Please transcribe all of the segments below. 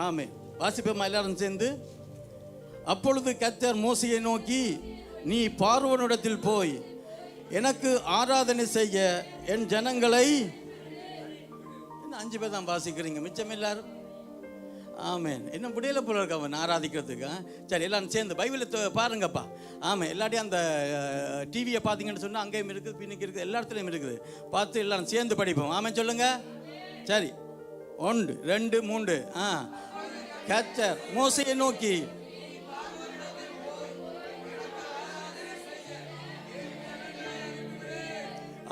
ஆமென். வாசிப்போமா எல்லாரும் சேர்ந்து. அப்பொழுது கர்த்தர் மோசேயை நோக்கி, நீ பார்வோனிடத்தில் போய் எனக்கு ஆராதனை செய்ய என் ஜனங்களை 5 பேர் தான் வாசிக்கிறீங்க, மிச்சம் எல்லாரும் ஆமென். என்ன முடியல போல இருக்கு அவன் ஆராதிக்கிறதுக்கு. சரி, எல்லாரும் சேர்ந்து பைபிளை பாருங்கப்பா. ஆமாம், எல்லாத்தையும் அந்த டிவியை பார்த்தீங்கன்னு சொன்னால் அங்கேயும் இருக்குது, பின்னுக்கு இருக்குது, எல்லா இடத்துலையும் இருக்குது. பார்த்து எல்லாரும் சேர்ந்து படிப்போம். ஆமாம் சொல்லுங்க. சரி, 1 2 3. கர்த்தர் மோசேயை நோக்கி,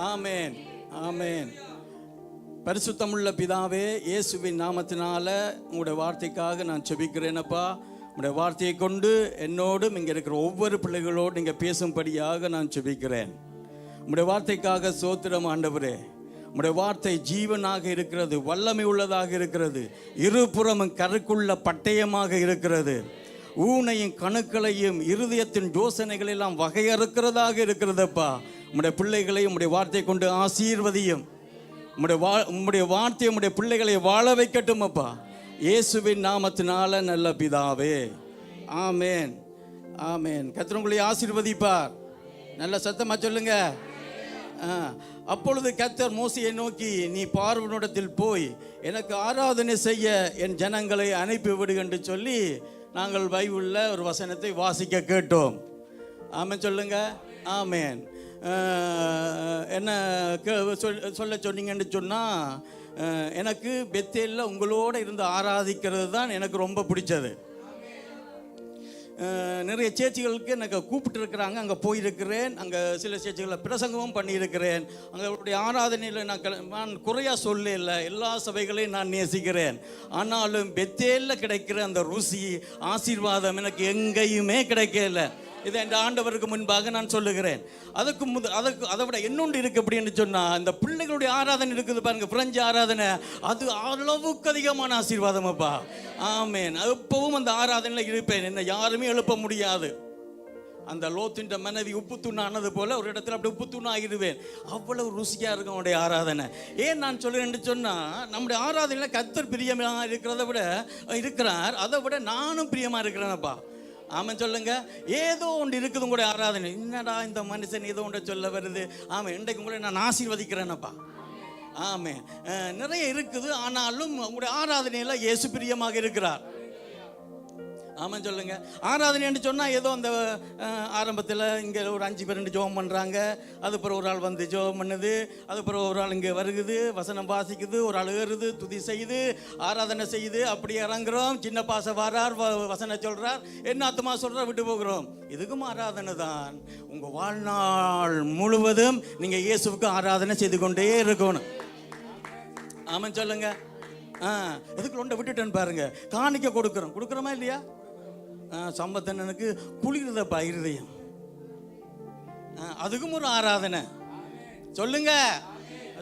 ஆமென் ஆமென். பரிசுத்தமுள்ள பிதாவே, இயேசுவின் நாமத்தினால உங்களுடைய வார்த்தைக்காக நான் செபிக்கிறேனப்பா. உங்களுடைய வார்த்தையை கொண்டு என்னோடும் இங்கே இருக்கிற ஒவ்வொரு பிள்ளைகளோடு நீங்கள் பேசும்படியாக நான் செபிக்கிறேன். உங்களுடைய வார்த்தைக்காக ஸ்தோத்திரம் ஆண்டவரே. உங்களுடைய வார்த்தை ஜீவனாக இருக்கிறது, வல்லமை உள்ளதாக இருக்கிறது, இருபுறமும் கருக்குள்ள பட்டயமாக இருக்கிறது. ஊனையும் கணுக்களையும் இருதயத்தின் யோசனைகளெல்லாம் வகையறுக்கிறதாக இருக்கிறதப்பா. உங்களுடைய பிள்ளைகளை உங்களுடைய வார்த்தை கொண்டு ஆசீர்வதியும். உம்முடைய வார்த்தை உம்முடைய பிள்ளைகளை வாழ வைக்கட்டும் அப்பா, இயேசுவின் நாமத்தினால நல்ல பிதாவே. ஆமென் ஆமென். கர்த்தர் உங்களை ஆசீர்வதிப்பார். நல்ல சத்தமா சொல்லுங்க. அப்பொழுது கர்த்தர் மோசேயை நோக்கி, நீ பார்வோனிடத்தில் போய் எனக்கு ஆராதனை செய்ய என் ஜனங்களை அனுப்பி விடு என்று சொல்லி நாங்கள் பைபிளில் ஒரு வசனத்தை வாசிக்க கேட்டோம். ஆமென் சொல்லுங்க. ஆமென். என்ன சொல்ல சொன்னீங்கன்னு சொன்னால், எனக்கு பெத்தேலில் உங்களோட இருந்து ஆராதிக்கிறது தான் எனக்கு ரொம்ப பிடிச்சது. நிறைய சேர்ச்சிகளுக்கு எனக்கு கூப்பிட்டுருக்குறாங்க, அங்கே போயிருக்கிறேன். அங்கே சில சேர்ச்சிகளில் பிரசங்கமும் பண்ணியிருக்கிறேன். அங்கே ஆராதனையில் நான் குறையாக சொல்லல, எல்லா சபைகளையும் நான் நேசிக்கிறேன். ஆனாலும் பெத்தேலில் கிடைக்கிற அந்த ருசி ஆசீர்வாதம் எனக்கு எங்கேயுமே கிடைக்கல. இதை இந்த ஆண்டவருக்கு முன்பாக நான் சொல்லுகிறேன். அதை விட இன்னொன்று இருக்குது அப்படின்னு சொன்னால், இந்த பிள்ளைகளுடைய ஆராதனை இருக்குது பாருங்க, பிரெஞ்சு ஆராதனை, அது அளவுக்கு அதிகமான ஆசீர்வாதம் அப்பா. ஆமென். எப்பவும் அந்த ஆராதனையில் இருப்பேன், என்ன யாருமே எழுப்ப முடியாது. அந்த லோத்தின் மனைவி உப்பு தூண் ஆனது போல ஒரு இடத்துல அப்படி உப்பு தூண் ஆகிடுவேன். அவ்வளவு ருசியாக இருக்கும் அவனுடைய ஆராதனை. ஏன் நான் சொல்லுறேன்னு சொன்னால், நம்முடைய ஆராதனையில் கர்த்தர் பிரியமாக இருக்கிறத விட இருக்கிறார், அதை விட நானும் பிரியமாக இருக்கிறேனப்பா. ஆமாம் சொல்லுங்க. ஏதோ ஒன்று இருக்குது உங்களுடைய ஆராதனை. என்னடா இந்த மனுஷன் ஏதோ ஒன்றை சொல்ல வருது. ஆமாம், இன்றைக்கு உங்களை நான் ஆசீர்வதிக்கிறேனப்பா. ஆமாம், நிறைய இருக்குது. ஆனாலும் உங்களுடைய ஆராதனையில் இயேசு பிரியமாக இருக்கிறார். ஆமாம் சொல்லுங்க. ஆராதனைன்னு சொன்னால் ஏதோ அந்த ஆரம்பத்தில் இங்கே ஒரு 5 பேர் ஜெபம் பண்ணுறாங்க, அதுக்கப்புறம் ஒரு ஆள் வந்து ஜெபம் பண்ணுது, அதுக்கப்புறம் ஒரு ஆள் இங்கே வருகுது, வசனம் வாசிக்குது, ஒரு ஆள் ஏறுது, துதி செய்யுது, ஆராதனை செய்யுது, அப்படி இறங்குறோம். சின்ன பாச வாரார், வசனம் சொல்கிறார், என்ன அத்தமா சொல்கிறார், விட்டு போகிறோம். இதுக்கும் ஆராதனை தான். உங்கள் வாழ்நாள் முழுவதும் நீங்கள் இயேசுவுக்கு ஆராதனை செய்து கொண்டே இருக்கணும். ஆமாம் சொல்லுங்க. எதுக்கு ஒன்றை விட்டுட்டேன்னு பாருங்க. காணிக்க கொடுக்குறோமா இல்லையா? சம்பத்தனனுக்கு குளிர்தப்பா இருதயம், அதுக்கும் ஒரு ஆராதனை. சொல்லுங்க.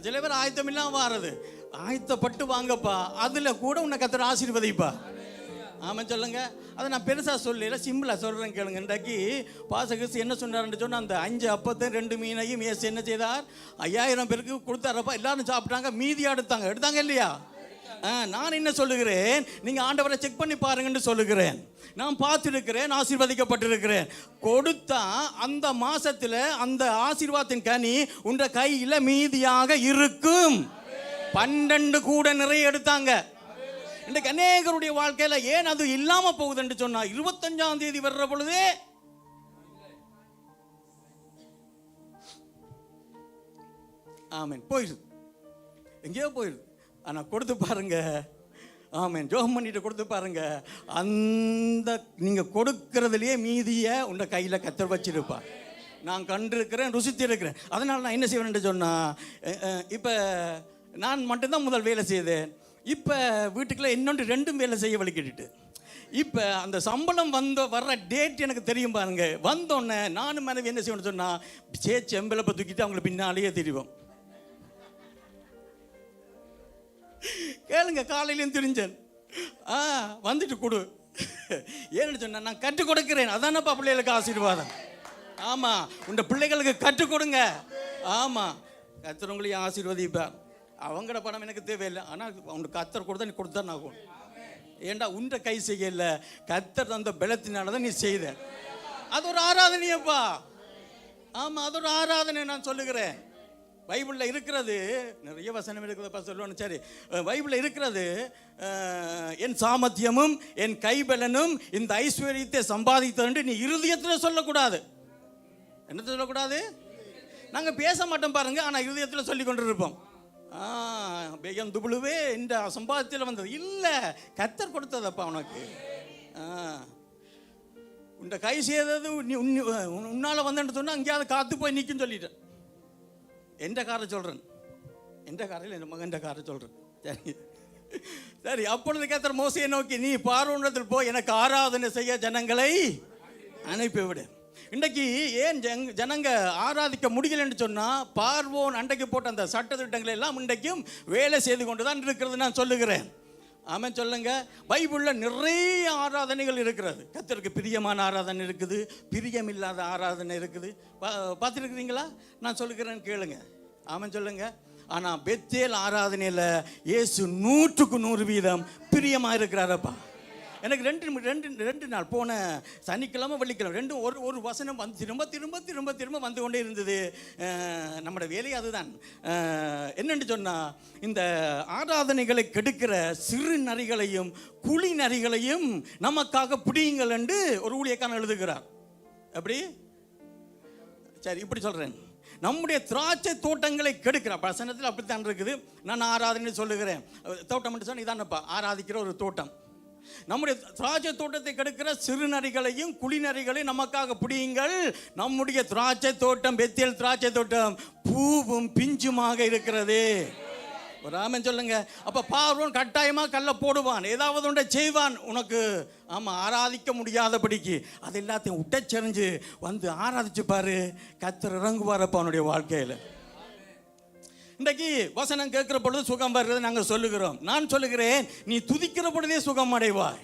சில பேர் ஆயத்தம் இல்லாம வாரது, ஆயத்தப்பட்டு வாங்கப்பா, அதுல கூட உன்னை கர்த்தர் ஆசீர்வதிப்பா. ஆமாம் சொல்லுங்க. அதை நான் பெருசாக சொல்லல, சிம்பிளாக சொல்கிறேன் கேளுங்க. இன்றைக்கு பாசகஸ் என்ன சொன்னார்ன்னு சொன்னால், அந்த 5 அப்பத்தையும் 2 மீனையும் இயேசு என்ன செய்தார்? 5000 பேருக்கு கொடுத்தாரப்பா. எல்லாரும் சாப்பிட்டாங்க, மீதியாக எடுத்தாங்க இல்லையா? நான் என்ன சொல்லுகிறேன், நீங்கள் ஆண்டவரை செக் பண்ணி பாருங்கன்னு சொல்லுகிறேன். நான் பார்த்துருக்கிறேன், ஆசீர்வதிக்கப்பட்டிருக்கிறேன். கொடுத்தா அந்த மாசத்தில் அந்த ஆசீர்வாதத்தின் கனி உன்ற கையில் மீதியாக இருக்கும். 12 கூட நிறைய எடுத்தாங்க. இன்றைக்கு அநேகருடைய வாழ்க்கையில ஏன் அது இல்லாம போகுதுன்னு சொன்னா, 25ஆம் தேதி வர்ற பொழுதே ஆமென் போயிடுது, எங்கேயோ போயிடுது. ஆனா கொடுத்து பாருங்க. ஆமென். ஜோம் பண்ணிட்டு கொடுத்து பாருங்க. அந்த நீங்க கொடுக்கறதுலயே மீதிய உங்க கையில கர்த்தர் வச்சிருப்பார். நான் கண்டிருக்கிறேன், ருசித்திருக்கிறேன். அதனால நான் என்ன செய்வேன் சொன்னா, இப்ப நான் மட்டும்தான் முதல் வேலை செய்தேன். இப்போ வீட்டுக்குள்ள இன்னொன்று 2 வேலை செய்ய வலிக்கிட்டு, இப்போ அந்த சம்பளம் வர்ற டேட் எனக்கு தெரியும் பாருங்க. வந்தோடனே நானும் மனைவி என்ன செய்யணும்னு சொன்னால், சேச்சி எம்பளப்பை தூக்கிட்டு அவங்களை பின்னாலேயே தெரியும். கேளுங்க, காலையிலையும் தெரிஞ்சேன். வந்துட்டு கொடு. ஏன்னு சொன்னா, நான் கற்றுக் கொடுக்கிறேன். அதானப்பா பிள்ளைகளுக்கு ஆசீர்வாதம். ஆமாம், உங்க பிள்ளைகளுக்கு கற்றுக் கொடுங்க. ஆமாம், கர்த்தர் உங்களையும் ஆசீர்வதிப்பார். அவங்களோட பணம் எனக்கு தேவையில்லை, ஆனால் அவனுக்கு கர்த்தர் கொடுத்தா நீ கொடுத்தா ஆகும். ஏண்டா உண்ட கை செய்யல, கர்த்தர் தந்த பலத்தினாலதான் நீ செய்த. அது ஒரு ஆராதனையப்பா. ஆமா, அது ஒரு ஆராதனை. நான் சொல்லுகிறேன், பைபிளில் இருக்கிறது நிறைய வசனம் இருக்கிறதப்பா சொல்லுவேன். சரி, பைபிளில் இருக்கிறது, என் சாமர்த்தியமும் என் கைபலனும் இந்த ஐஸ்வர்யத்தை சம்பாதித்தது நீ இருதயத்தில் சொல்லக்கூடாது. என்ன சொல்லக்கூடாது? நாங்கள் பேச மாட்டோம் பாருங்க, ஆனால் இருதயத்தில் சொல்லி கொண்டு இருப்போம். என் துபுழுவே இந்த சம்பாதத்தில் வந்தது இல்லை, கர்த்தர் கொடுத்ததப்பா உனக்கு. உன்னை கை செய்தது உன்னால் வந்தேன்னு சொன்னால் அங்கேயாவது காத்து போய் நிற்கும் சொல்லிட்டேன். எந்த காரை சொல்கிறேன், எந்த காரையில் என் மகன் காரை சொல்கிறேன். சரி சரி. அப்பொழுது கர்த்தர் மோசேயை நோக்கி, நீ பார்வோனிடத்தில் போய் எனக்கு ஆராதனை செய்ய ஜனங்களை அனுப்பிவிடு. இன்றைக்கு ஏன் ஜனங்க ஆராதிக்க முடியலன்னு சொன்னால், பார்வோன் அன்றைக்கு போட்ட அந்த சட்டத்திட்டங்களை எல்லாம் இன்றைக்கும் வேலை செய்து கொண்டு தான் இருக்கிறது நான் சொல்லுகிறேன். ஆமாம் சொல்லுங்க. பைபிளில் நிறைய ஆராதனைகள் இருக்கிறது. கர்த்தருக்கு பிரியமான ஆராதனை இருக்குது, பிரியமில்லாத ஆராதனை இருக்குது. பார்த்துருக்குறீங்களா? நான் சொல்லுகிறேன் கேளுங்க. ஆமாம் சொல்லுங்க. ஆனால் பெத்தேல் ஆராதனையில் இயேசு 100% பிரியமாக இருக்கிறாரப்பா. எனக்கு ரெண்டு நாள் போன சனிக்கிழமை வெள்ளிக்கிழமை ரெண்டும் ஒரு வசனம் வந்து திரும்ப திரும்ப திரும்ப திரும்ப வந்து கொண்டே இருந்தது. நம்முடைய வேலை அதுதான். என்னென்னு சொன்னால், இந்த ஆராதனைகளை கெடுக்கிற சிறு நரிகளையும் குழி நரிகளையும் நமக்காக பிடியுங்கள் என்று ஒரு ஊழியக்காரன் எழுதுகிறார். எப்படி? சரி, இப்படி சொல்கிறேன். நம்முடைய திராட்சை தோட்டங்களை கெடுக்கிற வசனத்தில் அப்படித்தான் இருக்குது. நான் ஆராதனை சொல்லுகிறேன். தோட்டம் என்று சொன்னால் இதானப்பா ஆராதிக்கிற ஒரு தோட்டம். நம்முடைய திராட்சை தோட்டத்தை கெடுக்கிற சிறுநரிகளையும் குளிநரிகளையும் நமக்காக பிடியுங்கள். நம்முடைய திராட்சை தோட்டம், பெத்தேல் திராட்சை தோட்டம் பூவும் பிஞ்சுமாக இருக்கிறது. ஒரு ஆமென் சொல்லுங்க. அப்ப பார்வோன் கட்டாயமா கல்ல போடுவான், ஏதாவது ஒன்றை செய்வான் உனக்கு. ஆமா, ஆராதிக்க முடியாதபடிக்கு அது எல்லாத்தையும் உட்டச்செறிஞ்சு வந்து ஆராதிச்சு பாரு, கர்த்தர் இறங்குவாரப்பா அவனுடைய வாழ்க்கையில. இன்றைக்கு வசனம் கேட்கிற பொழுது சுகம் வருகிறது நாங்கள் சொல்லுகிறோம். நான் சொல்லுகிறேன், நீ துதிக்கிற பொழுதே சுகம் அடைவாய்,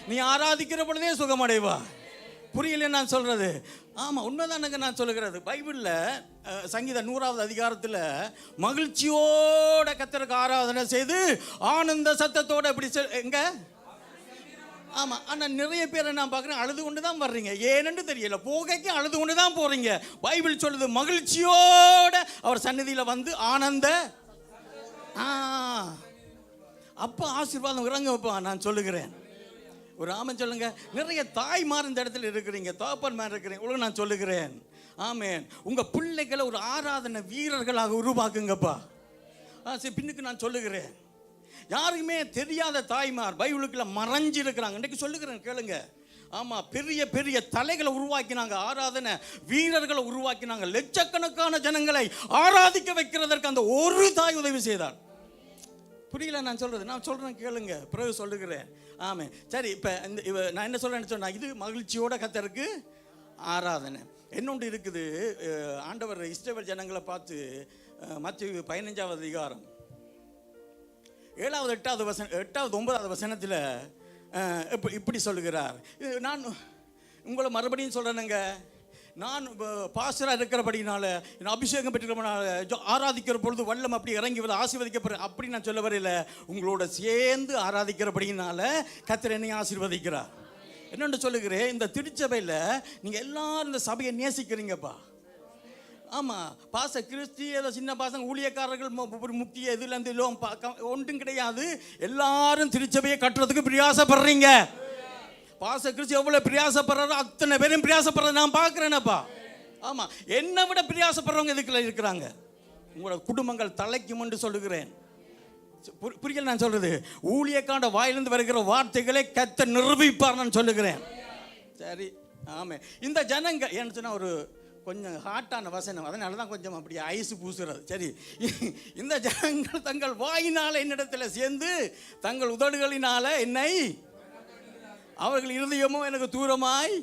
நீ ஆராதிக்கிற பொழுதே சுகம் அடைவாய். புரியல நான் சொல்றது? ஆமாம், உண்மைதானுங்க நான் சொல்லுகிறது. பைபிளில் சங்கீத 100வது அதிகாரத்தில் மகிழ்ச்சியோட கர்த்தருக்கு ஆராதனை செய்து ஆனந்த சத்தத்தோட எப்படி எங்க? ஆமாம். ஆனால் நிறைய பேரை நான் பார்க்குறேன், அழுது கொண்டு தான் வர்றீங்க. ஏன்னு தெரியல, போகைக்கு அழுது கொண்டு தான் போகிறீங்க. பைபிள் சொல்லுது, மகிழ்ச்சியோட அவர் சந்நிதியில் வந்து ஆனந்த அப்போ ஆசீர்வாதம் இறங்க வைப்பான். நான் சொல்லுகிறேன், ஒரு ஆமென் சொல்லுங்க. நிறைய தாய்மார் இந்த இடத்துல இருக்கிறீங்க, தகப்பன்மார் இருக்கிறீங்க. உங்களுக்கு நான் சொல்லுகிறேன், ஆமென். உங்கள் பிள்ளைகளை ஒரு ஆராதனை வீரர்களாக உருவாக்குங்கப்பா. சரி, பின்னுக்கு நான் சொல்லுகிறேன், யாருக்குமே தெரியாத தாய்மார் பைபிளுக்குள்ள மறைஞ்சு இருக்கிறாங்க. இன்றைக்கு சொல்லுகிறேன் கேளுங்க. ஆமாம், பெரிய பெரிய தலைகளை உருவாக்கினாங்க, ஆராதனை வீரர்களை உருவாக்கினாங்க. லட்சக்கணக்கான ஜனங்களை ஆராதிக்க வைக்கிறதற்கு அந்த ஒரு தாய் உதவி செய்தார். புரியல நான் சொல்கிறது? நான் சொல்கிறேன் கேளுங்க, பிறகு சொல்லுகிறேன். ஆமாம், சரி. இப்போ நான் என்ன சொல்கிறேன்னு சொன்னால், இது மகிழ்ச்சியோட கர்த்தருக்கு ஆராதனை. என்னொன்று இருக்குது. ஆண்டவர் இஸ்ரவேல் ஜனங்களை பார்த்து மத்தேயு 15வது அதிகாரம் 7வது 8வது வசனம் 8வது 9வது வசனத்தில் இப்படி சொல்லுகிறார். நான் உங்களை மறுபடியும் சொல்கிறேனுங்க, நான் பாஸ்டராக இருக்கிறபடினால, அபிஷேகம் பெற்றிருக்கிறபடினால ஆராதிக்கிற பொழுது வல்லம் அப்படி இறங்கி ஆசீர்வதிக்கப்படுற அப்படி நான் சொல்ல வரையில், உங்களோட சேர்ந்து ஆராதிக்கிறபடினால கர்த்தர் என்னை ஆசீர்வதிக்கிறார். என்னென்னு சொல்லுகிறேன், இந்த திருச்சபையில் நீங்கள் எல்லாரும் இந்த சபையை நேசிக்கிறீங்கப்பா. ஆமாம், பாச கிறிஸ்தி ஏதோ சின்ன பாசங்க ஊழியக்காரர்கள் முக்கிய இதுலேருந்து ஒன்றும் கிடையாது. எல்லாரும் திருச்சபையை கட்டுறதுக்கு பிரயாசப்படுறீங்க. பாச கிறிஸ்து எவ்வளோ பிரயாசப்படுறாரோ அத்தனை பேரும் பிரயாசப்படுறத நான் பார்க்குறேனப்பா. ஆமாம், என்னை விட பிரயாசப்படுறவங்க இதுக்குள்ள இருக்கிறாங்க. உங்களோட குடும்பங்கள் தலைக்கும் என்று சொல்லுகிறேன். புரியல நான் சொல்கிறது? ஊழியக்காண்ட வாயிலிருந்து வருகிற வார்த்தைகளை கர்த்தர் நிரூபிப்பார் நான் சொல்லுகிறேன். சரி, ஆமாம். இந்த ஜனங்க ஏன்னு சொன்னால் ஒரு கொஞ்சம் ஹாட்டான வசனம், அதனால தான் கொஞ்சம் அப்படி ஐஸ் பூசுறது. சரி, இந்த ஜனங்கள் தங்கள் வாயினால் என்னிடத்தில் சேர்ந்து தங்கள் உதடுகளினால என்னை, அவர்கள் இருதயமும் எனக்கு தூரமாய்.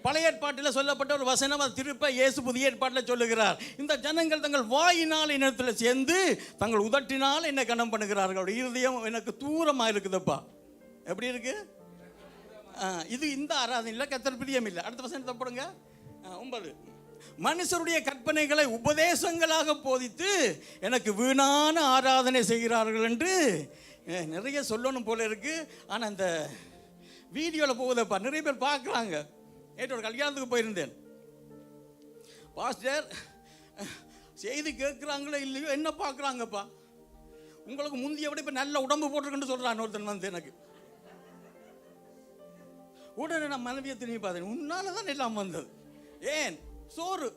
பழைய ஏற்பாட்டில் சொல்லப்பட்ட ஒரு வசனம், அது திருப்ப இயேசு புதிய ஏற்பாட்டில் சொல்லுகிறார். இந்த ஜனங்கள் தங்கள் வாயினால் என்னிடத்தில் சேர்ந்து தங்கள் உதட்டினால் என்னை கனம் பண்ணுகிறார்கள், இருதயம் எனக்கு தூரமாக இருக்குதுப்பா. எப்படி இருக்கு இது? இந்த ஆராதனையில் கர்த்தர் பிரியம் இல்லை. அடுத்த வசனத்தை போடுங்க. 9. மனுஷருடைய கற்பனைகளை உபதேசங்களாக போதித்து எனக்கு வீணான ஆராதனை செய்கிறார்கள் என்று நிறைய சொல்லணும் போல இருக்கு. ஆனால் இந்த வீடியோவில் போகுதப்பா, நிறைய பேர் பார்க்குறாங்க. நேற்று ஒரு கல்யாணத்துக்கு போயிருந்தேன். பாஸ்டர் செய்தி கேட்குறாங்களோ இல்லையோ என்ன பார்க்குறாங்கப்பா, உங்களுக்கு முந்தைய விட இப்போ நல்ல உடம்பு போட்டிருக்குன்னு சொல்கிறான் ஒருத்தன் வந்து எனக்கு. உடனே நான் மனைவியை திரும்பி பார்த்தேன், உன்னால தான் எல்லாம் வந்தது. ஏன் சோறு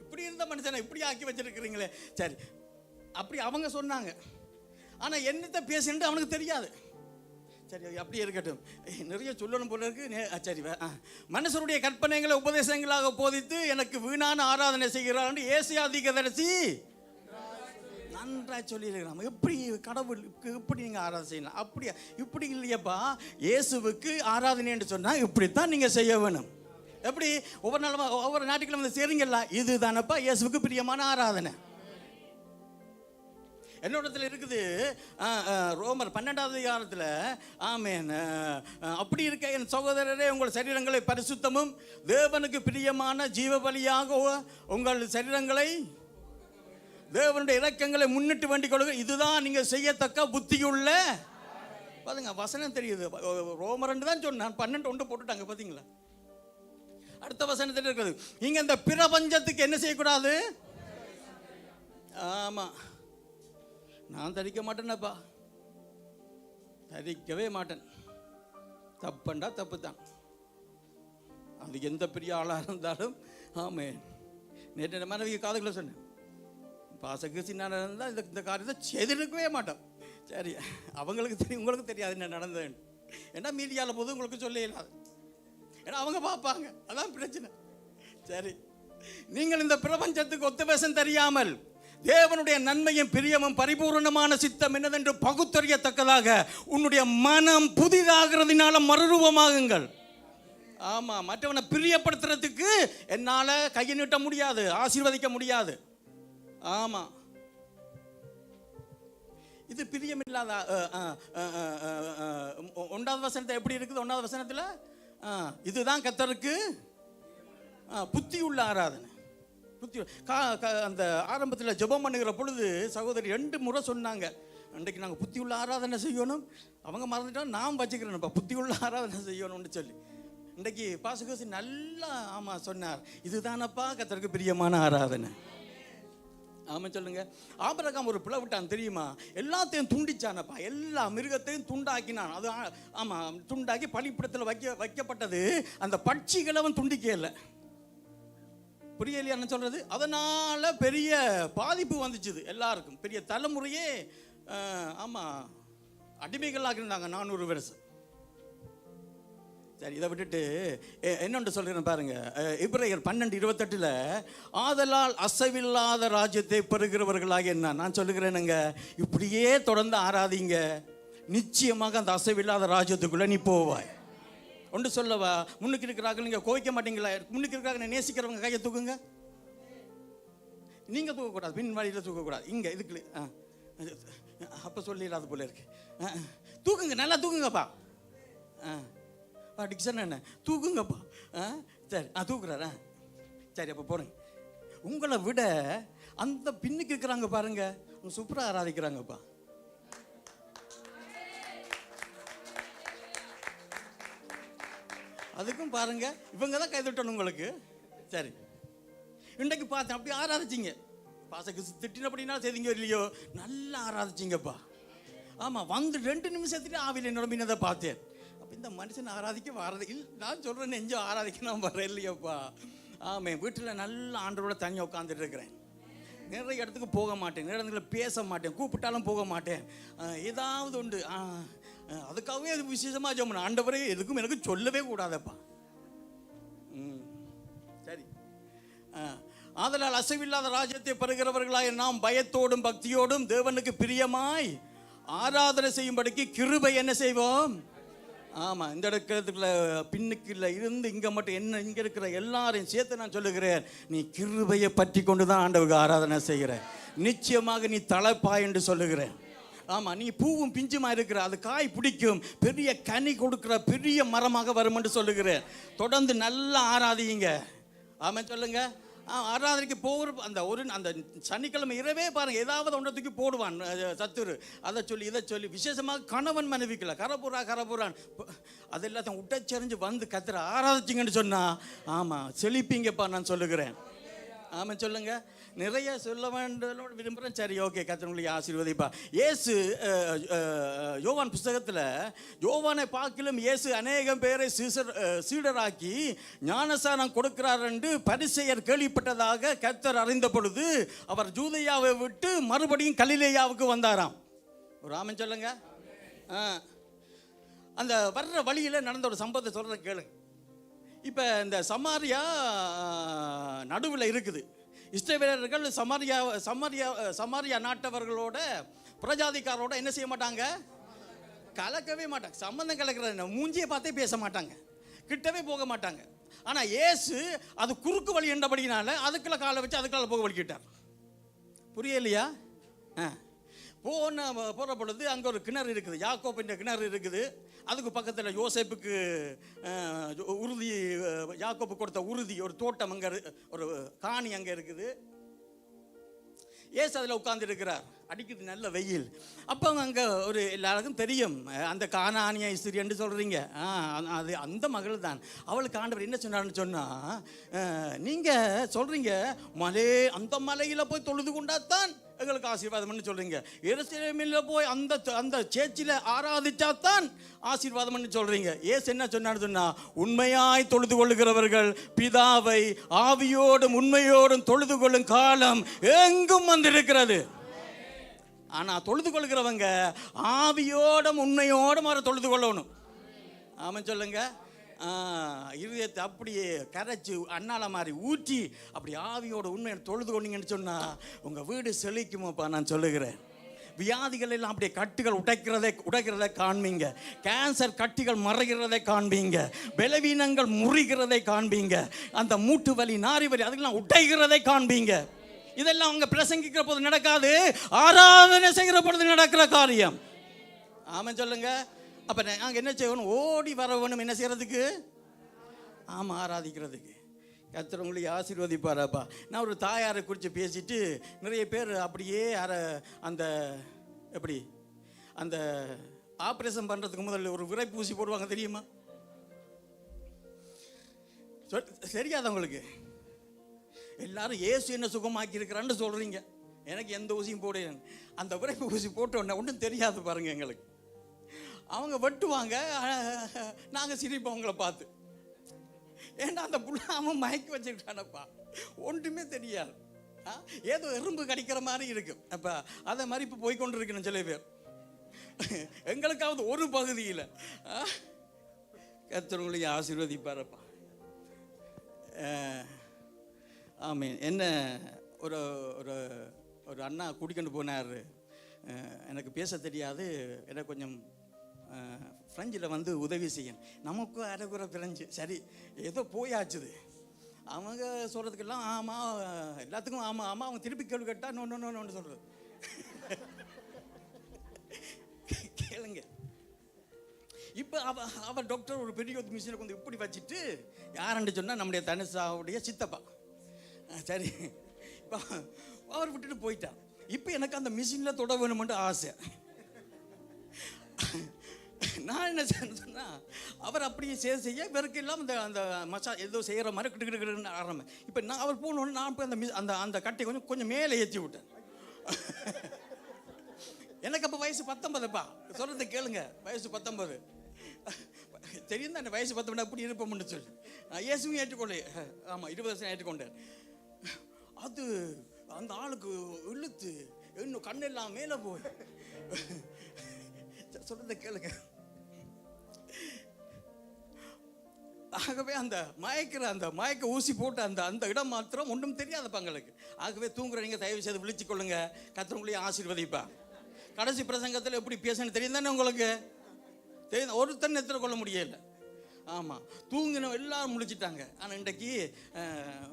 இப்படி இருந்த மனுஷனை இப்படி ஆக்கி வச்சிருக்கிறீங்களே. சரி, அப்படி அவங்க சொன்னாங்க. ஆனால் என்னத்தை பேசிட்டு அவனுக்கு தெரியாது. சரி, அப்படி இருக்கட்டும். நிறைய சொல்லணும் போல இருக்கு. சரி, மனுஷருடைய கற்பனைகளை உபதேசங்களாக போதித்து எனக்கு வீணான ஆராதனை செய்கிறார் ஏசியா தீர்க்கதரிசி நன்றாக சொல்லியிருக்கிறான். எப்படி கடவுளுக்கு எப்படி நீங்கள் ஆராதனை செய்யலாம்? அப்படியா? இப்படி இல்லையப்பா, இயேசுவுக்கு ஆராதனை என்று சொன்னால் இப்படித்தான் நீங்கள் செய்ய வேணும். எப்படி? ஒவ்வொரு நாளும் ஒவ்வொரு நாட்டுக்குள்ள வந்து சேருங்கல்ல, இது தானப்பா இயேசுவுக்கு பிரியமான ஆராதனை. என்னோடத்தில் இருக்குது ரோமர் 12வது அதிகாரத்தில். ஆமேன். அப்படி இருக்க என் சகோதரரே, உங்கள் சரீரங்களை பரிசுத்தமும் தேவனுக்கு பிரியமான ஜீவ பலியாக உங்கள் சரீரங்களை தேவனுடைய இரக்கங்களை முன்னிட்டு வேண்டிக் கொள்ளுங்க, இதுதான் நீங்கள் செய்யத்தக்க புத்தியுள்ள. பாருங்க, வசனம் தெரியுது. ரோமர் 2 தான் சொன்னான், 12 போட்டுட்டாங்க. பார்த்தீங்களா? அடுத்த வசனத்தில் இருக்கிறது, நீங்க இந்த பிரபஞ்சத்துக்கு என்ன செய்யக்கூடாது? ஆமா, நான் தரிக்க மாட்டேனப்பா, தரிக்கவே மாட்டேன். தப்புண்டா தப்பு தான், அது எந்த பெரிய ஆளாக இருந்தாலும். ஆமே, நேற்று மனைவி காதுகளை சொன்னேன், பாசகிருஷ்ணனாக இருந்தால் இந்த காரியத்தை செய்திருக்கவே மாட்டோம். சரி, அவங்களுக்கு தெரியும், உங்களுக்கு தெரியாது என்ன நடந்ததுன்னு. ஏன்னா மீடியாவில் போது உங்களுக்கு சொல்ல இயலாது, ஏன்னா அவங்க பார்ப்பாங்க, அதான் பிரச்சனை. சரி, நீங்கள் இந்த பிரபஞ்சத்துக்கு ஒத்த வேஷம் தெரியாமல் தேவனுடைய நன்மையும் பிரியமும் பரிபூர்ணமான சித்தம் என்னதென்று பகுத்தறியத்தக்கதாக உன்னுடைய மனம் புதிதாகிறதுனால மறுரூபமாகுங்கள். ஆமா, மற்றவனை பிரியப்படுத்துறதுக்கு என்னால கையை நீட்ட முடியாது, ஆசீர்வதிக்க முடியாது. ஆமா, இது பிரியமில்லாத. 1வது வசனத்தை எப்படி இருக்குது? 1வது வசனத்தில் இதுதான் கர்த்தருக்கு புத்தி உள்ள ஆராதனை. புத்தி அந்த ஆரம்பத்தில் ஜெபம் பண்ணுகிற பொழுது சகோதரி 2 முறை சொன்னாங்க, அன்றைக்கு நாங்கள் புத்தி உள்ள ஆராதனை செய்யணும். அவங்க மறந்துட்டோம், நான் வச்சுக்கிறேன்ப்பா புத்தி உள்ள ஆராதனை செய்யணும்னு சொல்லி. இன்றைக்கு பாசுகோசி நல்லா சொன்னார், இதுதானப்பா கர்த்தருக்கு பிரியமான ஆராதனை. ஆமாம், சொல்லுங்க. ஆபிரகாம் ஒரு பிள்ளை விட்டான் தெரியுமா? எல்லாத்தையும் துண்டிச்சானப்பா, எல்லா மிருகத்தையும் துண்டாக்கினான். அது ஆமாம், துண்டாக்கி பலிப்பிடத்தில் வைக்கப்பட்டது. அந்த பட்சிகளை அவன் துண்டிக்கல. புரியலையா என்ன சொல்றது? அதனால பெரிய பாதிப்பு வந்துச்சு எல்லாருக்கும். பெரிய தலைமுறையே ஆமாம் அடிமைகளாக இருந்தாங்க 400 வருஷம். சரி, இதை விட்டுட்டு என்னொன்று சொல்கிறேன் பாருங்க. எபிரேயர் 12:28 ஆதலால் அசைவில்லாத ராஜ்யத்தை பெறுகிறவர்களாக என்ன நான் சொல்லுகிறேனுங்க, இப்படியே தொடர்ந்து ஆராதிங்க, நிச்சயமாக அந்த அசைவில்லாத ராஜ்யத்துக்குள்ள நீ போவாய். ஒன்று சொல்லவா, முன்னுக்கு இருக்கிறார்கள் நீங்கள் கோவிக்க மாட்டீங்களா? முன்னுக்கு இருக்கிறாங்க நேசிக்கிறவங்க கையை தூக்குங்க. நீங்கள் தூக்கக்கூடாது, பின் வழியில் தூக்கக்கூடாது, இங்கே இதுக்கு அப்போ சொல்லிடாது போல இருக்கு. தூக்குங்க, நல்லா தூக்குங்கப்பா. டிக்ஷன் என்ன தூக்குங்கப்பா. சரி, தூக்குறாரா? சரி, அப்போ போடுங்க. உங்களை விட அந்த பின்னுக்கு இருக்கிறாங்க பாருங்க, சூப்பராக ஆராதிக்கிறாங்கப்பா. அதுக்கும் பாருங்க, இவங்க தான் கைதட்டணும் உங்களுக்கு. சரி, இன்றைக்கு பார்த்தேன், அப்படி ஆராதிச்சிங்க. பாசக்கு திட்டினப்படினா செய்திங்க இல்லையோ, நல்லா ஆராதிச்சிங்கப்பா. ஆமாம், வந்து 2 நிமிஷத்துக்கு ஆவியில் நிரம்பினதை பார்த்தேன். அப்போ இந்த மனுஷன் ஆராதிக்க வர்றது இல்லை. நான் சொல்கிறேன், நெஞ்சம் ஆராதிக்க நான் வர இல்லையோப்பா. ஆமாம், வீட்டில் நல்ல ஆண்டோட தனியாக உட்காந்துட்டு இருக்கிறேன். நிறைய இடத்துக்கு போக மாட்டேன், நிறைய இடத்துல பேச மாட்டேன், கூப்பிட்டாலும் போக மாட்டேன். ஏதாவது உண்டு, அதுக்காகவே அது விசேஷமாக ஜெபம். ஆண்டவரே எதுக்கும் எனக்கு சொல்லவே கூடாதப்பா. சரி, ஆதலால் அசைவில்லாத ராஜ்யத்தை பெறுகிறவர்களாய் நாம் பயத்தோடும் பக்தியோடும் தேவனுக்கு பிரியமாய் ஆராதனை செய்யும்படிக்கு கிருபை என்ன செய்வோம்? ஆமாம், இந்த இடத்துல பின்னுக்குள்ள இருந்து இங்கே மட்டும் என்ன இங்கே இருக்கிற எல்லாரையும் சேர்த்து நான் சொல்லுகிறேன், நீ கிருபையை பற்றி கொண்டு தான் ஆண்டவருக்கு ஆராதனை செய்கிற. நிச்சயமாக நீ தலைப்பாய் என்று சொல்லுகிறேன். ஆமாம், நீ பூவும் பிஞ்சுமா இருக்கிற, அது காய் பிடிக்கும், பெரிய கனி கொடுக்குற பெரிய மரமாக வரும் என்று சொல்லுகிறேன். தொடர்ந்து நல்லா ஆராதிங்க. ஆமாம், சொல்லுங்க. ஆராதனைக்கு போகிற அந்த சனிக்கிழமை இரவே பாருங்கள், ஏதாவது ஒன்றை தூக்கி போடுவான் சத்துரு. அதை சொல்லி இதை சொல்லி, விசேஷமாக கணவன் மனைவிக்கல கரபுரான் அது எல்லாத்தையும் உட்டச்சரிஞ்சு வந்து கத்திர ஆராதிச்சிங்கன்னு சொன்னா, ஆமாம் செழிப்பீங்கப்பா நான் சொல்லுகிறேன். ஆமாம் சொல்லுங்க. நிறைய சொல்ல வேண்டும் விரும்புகிறேன். சரி, ஓகே, கர்த்தர் ஆசீர்வதிப்பா. இயேசு யோவான் புஸ்தகத்தில் யோவானை பார்க்கிலும் இயேசு அநேகம் பேரை சீடராக்கி ஞானசானம் கொடுக்கிறார் என்று பரிசேயர் கேள்விப்பட்டதாக கர்த்தர் அறிந்த பொழுது அவர் ஜூதேயாவை விட்டு மறுபடியும் கலிலேயாவுக்கு வந்தாராம். ஒரு ஆமென் சொல்லுங்க. அந்த வர்ற வழியில் நடந்த ஒரு சம்பவத்தை சொல்கிறத கேளுங்க. இப்போ இந்த சமாரியா நடுவில் இருக்குது. இஸ்ரவேலர்கள் சமாரியா நாட்டவர்களோட புறஜாதிக்காரோட என்ன செய்ய மாட்டாங்க, கலக்கவே மாட்டாங்க. சம்பந்தம் கலக்கிறது மூஞ்சியை பார்த்தே பேச மாட்டாங்க, கிட்டவே போக மாட்டாங்க. ஆனால் இயேசு அது குறுக்கு வழி என்றபடினால அதுக்குள்ள காலை வச்சு அதுக்குள்ள போக வலிக்கிட்டார். புரியலையா? போகிற பொழுது அங்கே ஒரு கிணறு இருக்குது, யாக்கோபின் கிணறு இருக்குது. அதுக்கு பக்கத்தில் யோசேப்புக்கு உறுதி, யாக்கோப்பு கொடுத்த உறுதி ஒரு தோட்டம் அங்கே, ஒரு காணி அங்கே இருக்குது. ஏசு அதில் உட்கார்ந்து இருக்கிறார். அடிக்குது நல்ல வெயில். அப்போ அங்கே ஒரு எல்லாருக்கும் தெரியும், அந்த கானானிய ஸ்திரீ என்று சொல்கிறீங்க, அது அந்த மகள் தான். அவளுக்கு ஆண்டவர் என்ன சொன்னார்னு சொன்னால், நீங்கள் சொல்கிறீங்க அந்த மலையில் போய் தொழுது கொண்டாத்தான் எங்களுக்கு ஆசீர்வாதம்னு சொல்கிறீங்க, எருசலேமில் போய் அந்த சேர்ச்சில் ஆராதிச்சாத்தான் ஆசீர்வாதம்னு சொல்கிறீங்க. ஏசு என்ன சொன்னான்னு சொன்னால், உண்மையாய் தொழுது கொள்ளுகிறவர்கள் பிதாவை ஆவியோடும் உண்மையோடும் தொழுது கொள்ளும் காலம் எங்கும் வந்திருக்கிறது. ஆனால் தொழுது கொள்கிறவங்க ஆவியோடும் உண்மையோடும் அவரை தொழுது கொள்ளணும். ஆமாம் சொல்லுங்க. இருதயத்தை அப்படியே கரைச்சி அண்ணால மாதிரி ஊற்றி அப்படி ஆவியோட உண்மையை தொழுது கொண்டீங்கன்னு சொன்னால் உங்கள் வீடு செழிக்குமோப்பா நான் சொல்லுகிறேன். வியாதிகள் எல்லாம் அப்படியே கட்டுகள் உடைக்கிறதை காண்பீங்க, கேன்சர் கட்டிகள் மறைகிறதை காண்பீங்க, பலவீனங்கள் முறிகிறதை காண்பீங்க, அந்த மூட்டு வலி நாரி வலி அதுக்கெல்லாம் உடைகிறதை காண்பீங்க. இதெல்லாம் அவங்க பிரசங்கிக்கிற போது நடக்காது, ஆராதனை செய்கிற பொழுது நடக்கிற காரியம். ஆமாம் சொல்லுங்க. அப்போ நாங்கள் என்ன செய்யணும், ஓடி வர வேணும். என்ன செய்கிறதுக்கு? ஆமாம், ஆராதிக்கிறதுக்கு. கர்த்தர் உங்களை ஆசீர்வதிப்பாராப்பா. நான் ஒரு தாயாரை குறித்து பேசிட்டு நிறைய பேர் அப்படியே அந்த எப்படி அந்த ஆப்ரேஷன் பண்ணுறதுக்கு முதல்ல ஒரு விரைப்பு ஊசி போடுவாங்க தெரியுமா? தெரியாதவங்களுக்கு எல்லாரும் இயேசு என்ன சுகமாக்கி இருக்கிறான்னு சொல்கிறீங்க, எனக்கு எந்த ஊசியும் போட, அந்த விரைப்பு ஊசி போட்ட உடனே ஒன்றும் தெரியாது பாருங்க. எங்களுக்கு அவங்க வெட்டுவாங்க, நாங்கள் சிரிப்போம் அவங்கள பார்த்து. ஏன்னா அந்த புள்ளாமல் மயக்கி வச்சுக்கிட்டானப்பா, ஒன்றுமே தெரியாது, ஏதோ எறும்பு கடிக்கிற மாதிரி இருக்கும். அப்போ அதை மாதிரி இப்போ போய்கொண்டு இருக்கணும் சில பேர். எங்களுக்காவது ஒரு பகுதியில் கர்த்தர் உங்களை ஆசீர்வதிப்பாரப்பா. ஆமீன். என்ன ஒரு ஒரு ஒரு அண்ணா கூட்டிக்கொண்டு போனார். எனக்கு பேச தெரியாது, எனக்கு கொஞ்சம் ஃப்ரெஞ்சில் வந்து உதவி செய்யணும். நமக்கும் அரைக்குறை ஃப்ரெஞ்சு, சரி ஏதோ போயாச்சுது. அவங்க சொல்கிறதுக்கெல்லாம் ஆமாம், எல்லாத்துக்கும் ஆமாம் ஆமாம். அவங்க திருப்பி கேள்வி கேட்டால் நோன்னு சொல்கிறது. கேளுங்க. இப்போ அவர் டாக்டர் ஒரு பெரிய மிஷினை கொஞ்சம் இப்படி வச்சுட்டு யாருன்னு சொன்னால் நம்முடைய தனுஷாவுடைய சித்தப்பா. சரி, இப்போ அவர் விட்டுட்டு போயிட்டார். இப்போ எனக்கு அந்த மிஷினில் தொட வேணுமென்று ஆசை. நான் என்ன சொன்னால், அவர் அப்படியே செய்ய இவருக்கு இல்லாமல் அந்த அந்த மசா ஏதோ செய்கிற மாதிரி கிட்டுக்கிட்டு ஆரம்பம். இப்போ நான் அவர் போகணுன்னு நான் போய் அந்த அந்த கட்டை கொஞ்சம் மேலே ஏற்றி விட்டேன். எனக்கு அப்போ வயசு 19ப்பா. சொல்கிறத கேளுங்க, வயசு 19. தெரியும் தான் வயசு 19 அப்படி இருப்போம்னு சொல்லி நான் இயேசுவும் ஏற்றுக்கொள்ளே. ஆமாம், 20 வருஷம் ஏற்றுக்கொண்டேன். அது அந்த ஆளுக்கு இழுத்து இன்னும் கண்ணெல்லாம் மேலே போய் சொல்றத கேளுங்க. ஆகவே அந்த மயக்க ஊசி போட்டு அந்த இடம் மாத்திரம் ஒன்றும் தெரியாத பங்களுக்கு. ஆகவே தூங்குறீங்க, தயவு செய்து விழிச்சு கொள்ளுங்க. கர்த்தர் உங்களையும் ஆசீர்வதிப்பா. கடைசி பிரசங்கத்தில் எப்படி பேசணும் தெரியும் தானே உங்களுக்கு? தெரியும், ஒருத்தன் எத்தனை கொள்ள முடியல. ஆமாம், தூங்கினோம் எல்லாரும் முடிச்சிட்டாங்க. ஆனால் இன்றைக்கு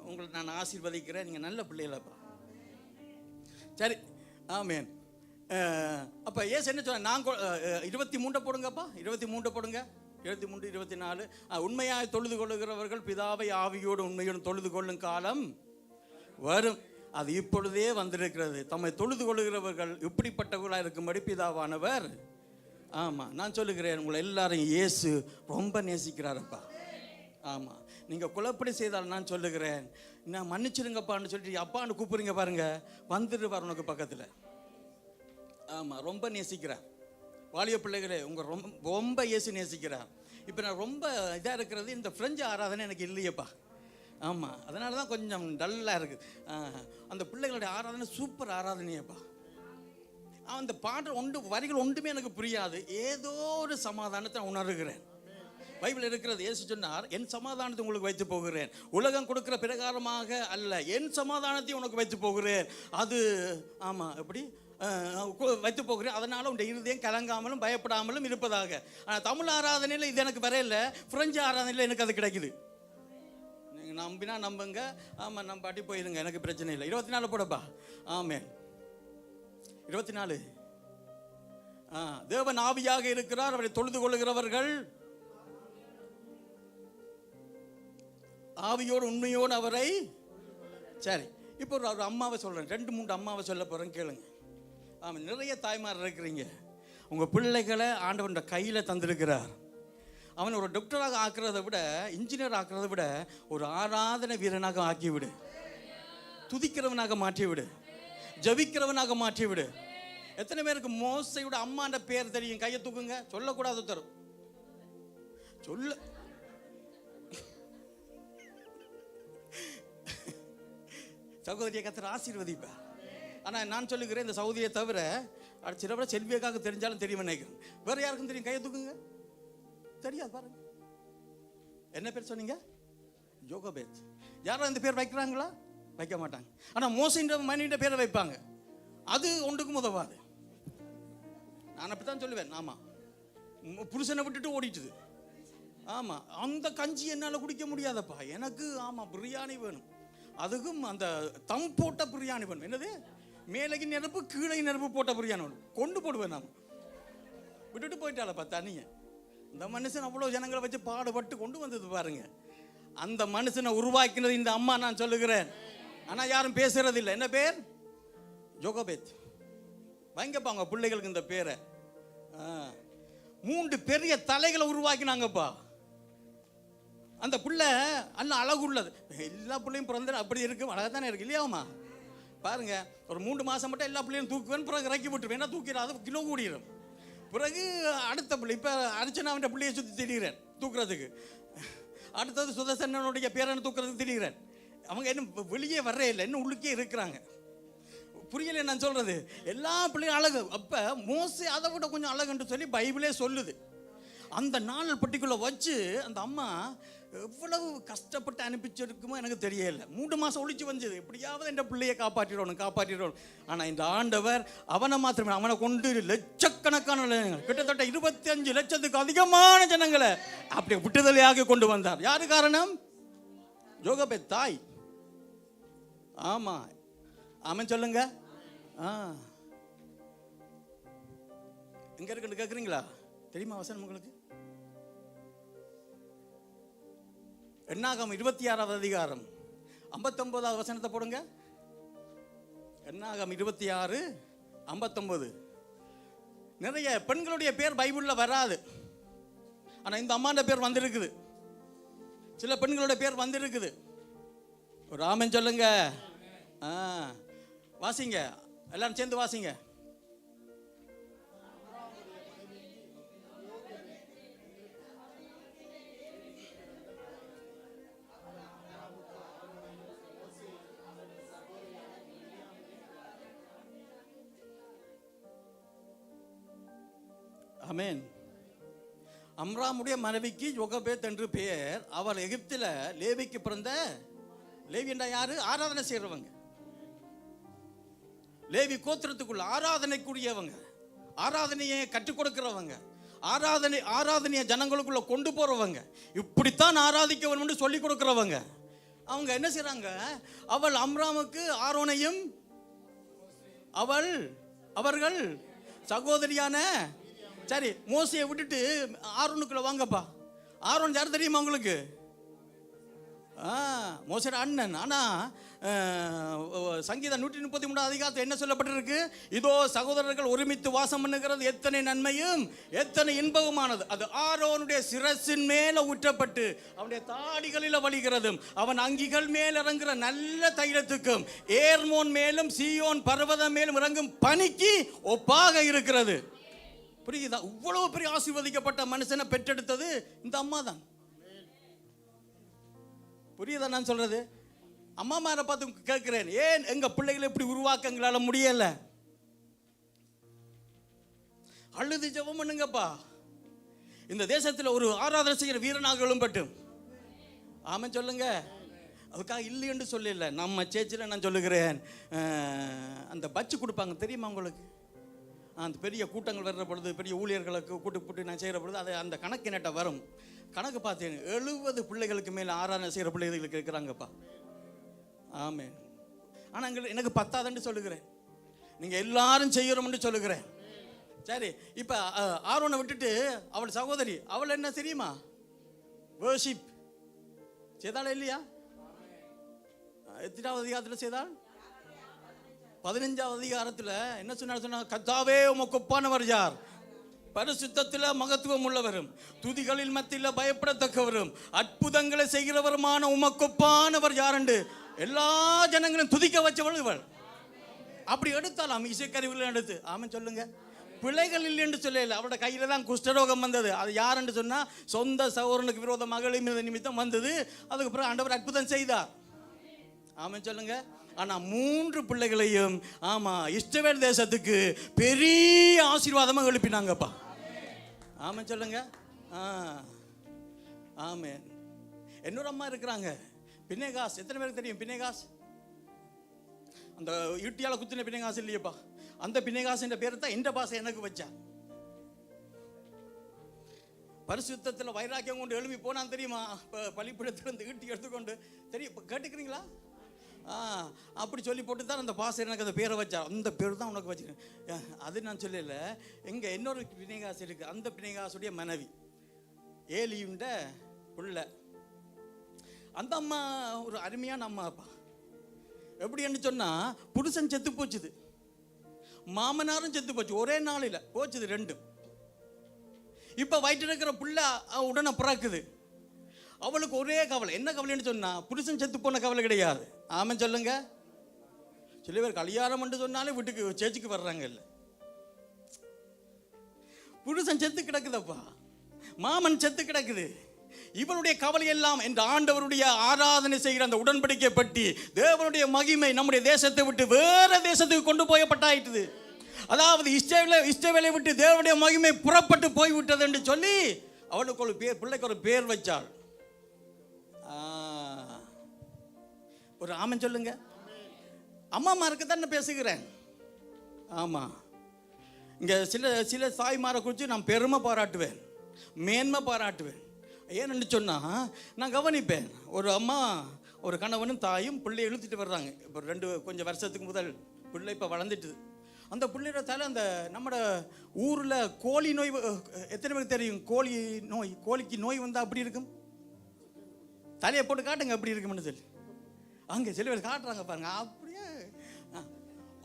உங்களை நான் ஆசீர்வதிக்கிறேன், நீங்கள் நல்ல பிள்ளைகளப்பா. சரி, ஆமேன். அப்போ ஏசு என்ன சொன்ன, நான் 23 போடுங்கப்பா, 23 போடுங்க, 23, 24. உண்மையாக தொழுது கொள்ளுகிறவர்கள் பிதாவை ஆவியோடு உண்மையோடு தொழுது கொள்ளும் காலம் வரும். அது இப்பொழுதே வந்திருக்கிறது. தம்மை தொழுது கொள்கிறவர்கள் இப்படிப்பட்டவர்களாக இருக்கும்படி பிதாவானவர். ஆமாம், நான் சொல்லுகிறேன், உங்களை எல்லாரும் இயேசு ரொம்ப நேசிக்கிறாரப்பா. ஆமாம், நீங்கள் குழப்படி செய்தால் நான் சொல்லுகிறேன், நான் மன்னிச்சிருங்கப்பான்னு சொல்லிட்டு அப்பான்னு கூப்பிடுறீங்க பாருங்க, வந்துடுவார் உனக்கு பக்கத்தில். ஆமாம், ரொம்ப நேசிக்கிறார். வாலிய பிள்ளைகளே, உங்கள் ரொம்ப இயேசு நேசிக்கிறார். இப்போ நான் ரொம்ப இதாக இருக்கிறது, இந்த ஃப்ரெஞ்சு ஆராதனை எனக்கு இல்லையப்பா. ஆமாம், அதனால தான் கொஞ்சம் டல்லாக இருக்குது. அந்த பிள்ளைகளுடைய ஆராதனை சூப்பர் ஆராதனையப்பா. அந்த பாட்டு வரிகள் ஒன்றுமே எனக்கு புரியாது, ஏதோ ஒரு சமாதானத்தை உணர்கிறேன். பைபிள் இருக்கிறது, இயேசு சொன்னார், என் சமாதானத்தை உங்களுக்கு வைத்து போகிறேன், உலகம் கொடுக்குற பிரகாரமாக அல்ல, என் சமாதானத்தை உனக்கு வைத்து போகிறேன். அது ஆமாம், எப்படி வைத்து போகிறேன், அதனால் உடைய இருதயம் கலங்காமலும் பயப்படாமலும் இருப்பதாக. ஆனால் தமிழ் ஆராதனையில் இது எனக்கு வரையில, பிரெஞ்சு ஆராதனையில் எனக்கு அது கிடைக்குது. நீங்கள் நம்பினா நம்புங்க, ஆமாம், நம்ம பாட்டி போயிருங்க, எனக்கு பிரச்சனை இல்லை. 24 போடப்பா. ஆமென். 24. தேவன் ஆவியாக இருக்கிறார், அவரை தொழுது கொள்ளுகிறவர்கள் ஆவியோடு உண்மையோடு அவரை. சரி, இப்போ ஒரு அம்மாவை சொல்கிறேன், 2-3 அம்மாவை சொல்ல போகிறேன், கேளுங்க. ஆமாம், நிறைய தாய்மார் இருக்கிறீங்க, உங்கள் பிள்ளைகளை ஆண்டவன் கையில் தந்திருக்கிறார். அவன் ஒரு டாக்டராக ஆக்குறதை விட, இன்ஜினியர் ஆக்குறதை விட, ஒரு ஆராதனை வீரனாக ஆக்கிவிடு, துதிக்கிறவனாக மாற்றிவிடு, ஜபிக்கிறவனாக மாற்றிவிடு. எத்தனை பேருக்கு மோசையோட அம்மான்ற பேர் தெரியும்? கையை தூக்குங்க. சொல்லக்கூடாது, தரும் சொல்ல. சகோதரியை கத்தர் ஆசீர்வதிப்பா. ஆனால் நான் சொல்லுகிறேன், இந்த சகோதரியை தவிர சில விட செல்வியக்காக தெரிஞ்சாலும் தெரியும் நினைக்கிறேன். வேற யாருக்கும் தெரியும்? கையை தூக்குங்க. தெரியாது பாருங்க. என்ன பேர் சொன்னீங்க? யோகபேத். யாரும் இந்த பேர் வைக்கிறாங்களா? வைக்க மாட்டாங்க. ஆனால் மோசைன்ற மனைவின்ற பேரை வைப்பாங்க. அது ஒன்றுக்கும் உதவாது. நான் அப்படித்தான் சொல்லுவேன். ஆமாம், புருஷனை விட்டுட்டு ஓடிட்டுது. ஆமாம், அந்த கஞ்சி என்னால் குடிக்க முடியாதப்பா, எனக்கு ஆமாம் பிரியாணி வேணும். அதுக்கும் அந்த தம் போட்ட பிரியாணி வேணும். என்னது, மேலகி நெருப்பு கீழே நெருப்பு போட்ட பிரியாணி வேணும். கொண்டு போடுவேன். நான் விட்டுட்டு போயிட்டாலப்பா தனியை. இந்த மனுஷன் அவ்வளோ ஜனங்களை வச்சு பாடுபட்டு கொண்டு வந்தது பாருங்க. அந்த மனுஷனை உருவாக்கினது இந்த அம்மா, நான் சொல்லுகிறேன். ஆனால் யாரும் பேசுறது இல்லை. என்ன பேர்? யோகபேத். வாங்கப்பாங்க பிள்ளைகளுக்கு இந்த பேரை. 3 பெரிய தலைகளை உருவாக்கினாங்கப்பா. அந்த பிள்ளை அல்ல அழகு உள்ளது. எல்லா பிள்ளையும் பிறந்த அப்படி இருக்கும், அழகாக தானே இருக்கு இல்லையாமா? பாருங்க, ஒரு 3 மாதம் மட்டும் எல்லா பிள்ளையும் தூக்குவேன், பிறகு இறக்கி விட்டுருவேன். என்ன தூக்கிறாது, கிலோ கூடிடும். பிறகு அடுத்த பிள்ளை, இப்போ அர்ச்சனாவின் பிள்ளையை சுற்றி திரிகிறேன் தூக்குறதுக்கு. அடுத்தது சுதர்சனனுடைய பேரனை தூக்குறதுக்கு திரிகிறேன். அவங்க இன்னும் வெளியே வர்றே இல்லை, இன்னும் உள்ளுக்கே இருக்கிறாங்க. புரியல நான் சொல்றது? எல்லா பிள்ளையும் அழகு. அப்போ மோசே அதை விட கொஞ்சம் அழகுன்னு சொல்லி பைபிளே சொல்லுது. அந்த நாள் பட்டிக்குள்ள வச்சு அந்த அம்மா எவ்வளவு கஷ்டப்பட்டு அனுப்பிச்சிருக்குமோ எனக்கு தெரியல. 3 மாதம் ஒழிச்சு வந்தது, எப்படியாவது என் பிள்ளையை காப்பாற்றிடணும். ஆனால் இந்த ஆண்டவர் அவனை மாத்திரமே, அவனை கொண்டு லட்சக்கணக்கான, கிட்டத்தட்ட 25 லட்சத்துக்கு அதிகமான ஜனங்களை அப்படி விட்டுதலையாக கொண்டு வந்தார். யாரு காரணம்? யோகபேத் தாய். ஆமா, ஆமாம் சொல்லுங்க. எங்க இருக்குன்னு கேட்குறீங்களா? தெரியுமா வசனம் உங்களுக்கு? என்னாகமம் 26வது அதிகாரம் 59வது வசனத்தை போடுங்க. என்னாகமம் 26:59. நிறைய பெண்களுடைய பேர் பைபிளில் வராது, ஆனால் இந்த அம்மாண்ட பேர் வந்திருக்குது. சில பெண்களுடைய பேர் வந்திருக்குது. ஒரு ஆமென் சொல்லுங்க. வாசிங்க, எல்லாரும் சேர்ந்து வாசிங்க. ஆமென். அம்ராமுடைய மனைவிக்கு யோகபேத் என்று பெயர். அவர் எகிப்தில் லேவிக்கு பிறந்த. லேவி என்றா யாரு? ஆராதனை செய்யறவங்க. லேவி கோத்திரத்துக்குள்ள ஆராதனைக்குரியவங்க, ஆராதனையை கற்றுக் கொடுக்கிறவங்க, ஆராதனையை ஜனங்களுக்குள்ள கொண்டு போறவங்க, இப்படித்தான் ஆராதிக்க வேணும்னு சொல்லி கொடுக்கிறவங்க. அவங்க என்ன செய்றாங்க? அவள் அம்ராமுக்கு ஆரோனையும் அவர்கள் சகோதரியான. சரி, மோசையை விட்டுட்டு ஆரோனுக்குள்ள வாங்கப்பா. ஆரோன் யார் தெரியுமா உங்களுக்கு? மோசையோட அண்ணன். ஆனால் சங்கீதம் 133 அதிகாரத்தில் என்ன சொல்லப்பட்டிருக்கு? இதோ சகோதரர்கள் ஒருமித்து வாசம் பண்ணுகிறது எத்தனை நன்மையும் எத்தனை இன்பமானது. அது ஆரோனுடைய சிரசின் மேல ஊற்றப்பட்டு அவனுடைய தாடிகளில் வழிகிறதும் அவன் அங்கிகள் மேல் இறங்குற நல்ல தைலத்துக்கும் ஏர்மோன் மேலும் சீயோன் பர்வதம் மேலும் இறங்கும் பனிக்கு ஒப்பாக இருக்கிறது. புரியுதா? இவ்வளவு பெரிய ஆசீர்வதிக்கப்பட்ட மனுஷனை பெற்றெடுத்தது இந்த அம்மா தான். புரியுதா நான் சொல்றது? அம்மா மாரை பார்த்து கேட்கிறேன், ஏன் எங்க பிள்ளைகளை இப்படி உருவாக்க எங்களால முடியல? அழுது ஜெபம் பண்ணுங்கப்பா. இந்த தேசத்தில் ஒரு ஆராதனை செய்கிற வீரனாக எழும்பட்டும். ஆமாம் சொல்லுங்க. அதுக்காக இல்லை என்று சொல்லல. நம்ம சேச்சில் நான் சொல்லுகிறேன், அந்த பட்ஜு கொடுப்பாங்க தெரியுமா உங்களுக்கு? அந்த பெரிய கூட்டங்கள் வர்ற பொழுது, பெரிய ஊழியர்களுக்கு கூட்டு நான் செய்கிற பொழுது அது அந்த கணக்கு என்னட்ட வரும். கணக்கு பார்த்தேன், 70 பிள்ளைகளுக்கு மேலே ஆராதனை செய்கிற பிள்ளைகளுக்கு இருக்கிறாங்கப்பா. ஆமே. ஆனால் எனக்கு பத்தாதுன்னு சொல்லுகிறேன், நீங்கள் எல்லாரும் செய்கிறோம்னு சொல்லுகிறேன். சரி, இப்போ ஆரோனை விட்டுட்டு அவள் சகோதரி, அவள் என்ன தெரியுமா? வர்ஷிப் செய்தாள் இல்லையா? எத்தனாவது அதிகாரத்தில் செய்தாள்? 15வது அதிகாரத்தில் என்ன சொன்னார்? கர்த்தாவே உமக்கு ஒப்பானவர் யார்? பரிசுத்தத்தில் மகத்துவம் உள்ளவரும் துதிகளில் மத்தியில் பயப்படத்தக்கவரும் அற்புதங்களை செய்கிறவருமான உமக்கு ஒப்பானவர் யாருண்டு எல்லா ஜனங்களும் துதிக்க வச்சவள் இவள். அப்படி எடுத்தாலும் இசைக்கருவிகள் எடுத்து ஆமாம் சொல்லுங்க. பிள்ளைகள் இல்லை என்று சொல்லல, அவரோட கையில தான் குஷ்டரோகம் வந்தது. அது யாருன்னு சொன்னா சொந்த சகோதரனுக்கு விரோதமாக நிமித்தம் வந்தது. அதுக்கு பிறகு ஆண்டவர் அற்புதம் செய்தார். ஆமாம் சொல்லுங்க. ஆனா 3 பிள்ளைகளையும் ஆமா இஸ்ரவேல் தேசத்துக்கு பெரிய ஆசீர்வாதமா எழுப்பினாங்கப்பா. ஆமாம் சொல்லுங்க. ஆமே. இன்னொரு அம்மா இருக்கிறாங்க, பினேகாஸ். எத்தனை பேருக்கு தெரியும் பினேகாஸ்? அந்த ஈட்டியால குத்தின பினேகாஸ் இல்லையப்பா, அந்த பினேகாஸ் என்ற பேரை தான் இந்த பாசை எனக்கு வச்சா. பரிசுத்தத்தில் வைராக்கியம் கொண்டு எழுப்பி போனான் தெரியுமா? பள்ளிப்படத்திலிருந்து ஈட்டி எடுத்துக்கொண்டு தெரியும், கேட்டுக்கிறீங்களா? அப்படி சொல்லி போட்டு தான் அந்த பாசை எனக்கு அந்த பேரை வச்சா. அந்த பேர் தான் உனக்கு வச்சுருக்கேன். அது நான் சொல்லல. எங்க இன்னொரு பினேகாஸ் இருக்கு, அந்த பினேகாசுடைய மனைவி ஏலியுண்ட புள்ள. அந்த அம்மா ஒரு அருமையான அம்மாப்பா. எப்படின்னு சொன்னா புருஷன் செத்து போச்சுது, மாமனாரும் செத்து போச்சு, ஒரே நாளில் போச்சுது ரெண்டும். இப்ப வயிற்று இருக்கிற புள்ள உடனே பிறக்குது. அவளுக்கு ஒரே கவலை. என்ன கவலைன்னு சொன்னா புருஷன் செத்து போன கவலை கிடையாது. ஆமாம் சொல்லுங்க. சில பேர் கல்யாணம் என்று சொன்னாலே வீட்டுக்கு சேச்சுக்கு வர்றாங்க. இல்லை, புருஷன் செத்து கிடக்குதப்பா, மாமன் செத்து கிடக்குது. இவனுடைய கவலை எல்லாம் இந்த ஆண்டவருடைய ஆராதனை செய்கிற அந்த உடன்படிக்கை பற்றி தேவனுடைய மகிமை நம்முடைய தேசத்தை விட்டு வேற தேசத்துக்கு கொண்டு போயப்பட்டாயிட்டுது. அதாவது இஸ்ரவேலை விட்டு தேவனுடைய மகிமை புறப்பட்டு போய்விட்டது என்று சொல்லி அவளுக்கு ஒரு பேர், பிள்ளைக்கு ஒரு பேர் வச்சாள். ஒரு ஆமன் சொல்லுங்க. அம்மாமாருக்கு தான் நான் பேசுகிறேன். ஆமா, இங்க சில தாய்மாரை குறித்து நான் பெருமை பாராட்டுவேன், மேன்மை பாராட்டுவேன். ஏன்னு சொன்னா நான் கவனிப்பேன், ஒரு அம்மா ஒரு கணவனும் தாயும் பிள்ளையை இழுத்துட்டு வர்றாங்க. இப்போ கொஞ்சம் வருஷத்துக்கு முதல் பிள்ளை இப்போ வளர்ந்துட்டுது. அந்த பிள்ளையோட தலை அந்த நம்ம ஊரில் கோழி நோய் எத்தனை பேருக்கு தெரியும்? கோழிக்கு நோய் வந்தால் அப்படி இருக்கும். தலையை போட்டு காட்டுங்க அப்படி இருக்கும்னு சொல்லி அங்கே சில பேர் காட்டுறாங்க பாருங்க. அப்படியே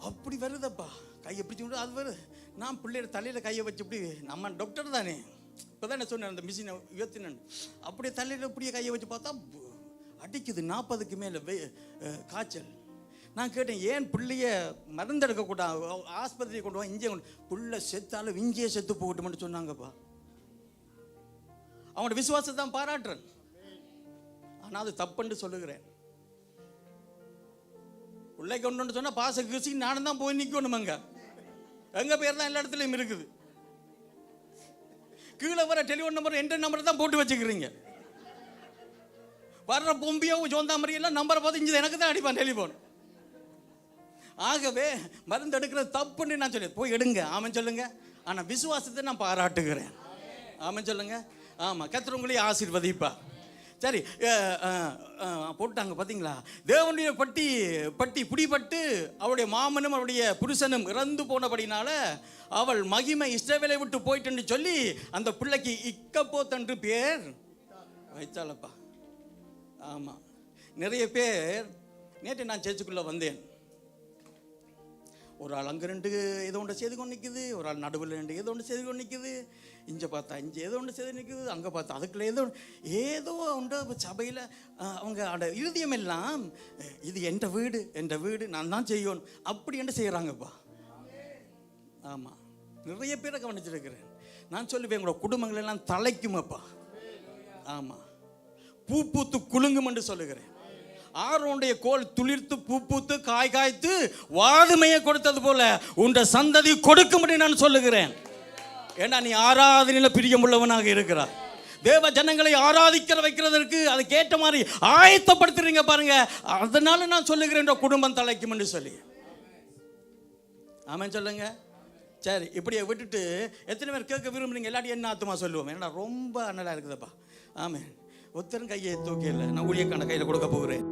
அப்படி வருதப்பா, கையை பிடிச்சி விட்டு அது வருது. நான் பிள்ளையோட தலையில் கையை வச்சு இப்படி, நம்ம டாக்டர் தானே, இப்போ தான் என்ன சொன்னேன் அந்த மிஷினை உயர்த்தினு, அப்படியே தலையில் இப்படியே கையை வச்சு பார்த்தா அடிக்குது 40க்கு மேலே காய்ச்சல். நான் கேட்டேன், ஏன் பிள்ளைய மருந்தெடுக்கக்கூடாது, ஆஸ்பத்திரியை கொண்டு வா, இங்கே கொண்டு, பிள்ளை செத்தாலும் இங்கேயே செத்து போகட்டும்னு சொன்னாங்கப்பா. அவங்களோட விசுவாசத்தை தான் பாராட்டுறேன். ஆனால் அது தப்புன்னு சொல்லுகிறேன். பிள்ளை கொண்டு சொன்னா பாச கிசி நானும் தான் போய் நிற்கணுமாங்க. எங்க பேர் தான் எல்லா இடத்துலையும் இருக்குது. கீழே வர டெலிஃபோன் நம்பர் எந்த நம்பர் தான் போட்டு வச்சுக்கிறீங்க. வர்ற பொம்பியோ சோந்தாமரி எல்லாம் நம்பரை பார்த்து இங்கே எனக்கு தான் அடிப்பான் டெலிஃபோன். ஆகவே மருந்து எடுக்கிறது தப்புன்னு நான் சொல்லி போய் எடுங்க. ஆமாம் சொல்லுங்க. ஆனால் விசுவாசத்தை நான் பாராட்டுகிறேன். ஆமாம் சொல்லுங்க. ஆமாம், கர்த்தர் உங்களையும் ஆசீர்வதிப்பா. சரி, போட்டாங்க பார்த்தீங்களா? தேவனுடைய பட்டி பிடிபட்டு அவருடைய மாமனும் அவருடைய புருஷனும் இறந்து போனபடினால அவள் மகிமை இஸ்ரவேலை விட்டு போயிட்டுன்னு சொல்லி அந்த பிள்ளைக்கு இக்கப்போத் என்று பேர் வைத்தாளப்பா. ஆமாம், நிறைய பேர் நேற்று நான் சேர்ச்சுக்குள்ளே வந்தேன். ஒரு ஆள் அங்கே 2 ஏதோ ஒன்று செய்து கொண்டு நிற்குது, ஒரு ஆள் நடுவில் 2 ஏதோ ஒன்று செய்து கொண்டு நிற்குது, இங்கே பார்த்தா இங்கே ஏதோ ஒன்று செய்து நிற்குது, அங்கே பார்த்தா அதுக்குள்ளே ஏதோ ஒன்று சபையில் அவங்க அந்த இருதயம் எல்லாம் இது என் வீடு நான் தான் செய்யணும் அப்படி என்று செய்கிறாங்கப்பா. ஆமாம், நிறைய பேரை கவனிச்சிருக்கிறேன். நான் சொல்லுவேன், உங்களோட குடும்பங்கள் எல்லாம் தலைக்குமப்பா. ஆமாம், பூ பூத்து குலுங்கும் என்று சொல்லுகிறேன். ஆரோனுடைய கோல் துளிர்த்து பூ பூத்து காய் காய்த்து வாதுமையை கொடுத்தது போல உண்ட சந்ததி கொடுக்கும்படி நான் சொல்லுகிறேன். ஏன்னா நீ ஆராதனையில் பிரியமுள்ளவனாக இருக்கிறார். தேவ ஜனங்களை ஆராதிக்கிற வைக்கிறதற்கு அதுக்கேற்ற மாதிரி ஆயத்தப்படுத்துறீங்க பாருங்க. அதனால நான் சொல்லுகிறேன், குடும்பம் தலைக்கும் என்று சொல்லி. ஆமாம் சொல்லுங்க. சரி, இப்படியே விட்டுட்டு எத்தனை பேர் கேட்க விரும்புறீங்க? எல்லாத்தையும் என்ன ஆத்துமா சொல்லுவோம். ஏன்னா ரொம்ப நல்லா இருக்குதுப்பா. ஆமாம், ஒருத்தரும் கையை தூக்கி இல்லை, நான் ஊழியக்கான கையில் கொடுக்க போகிறேன்.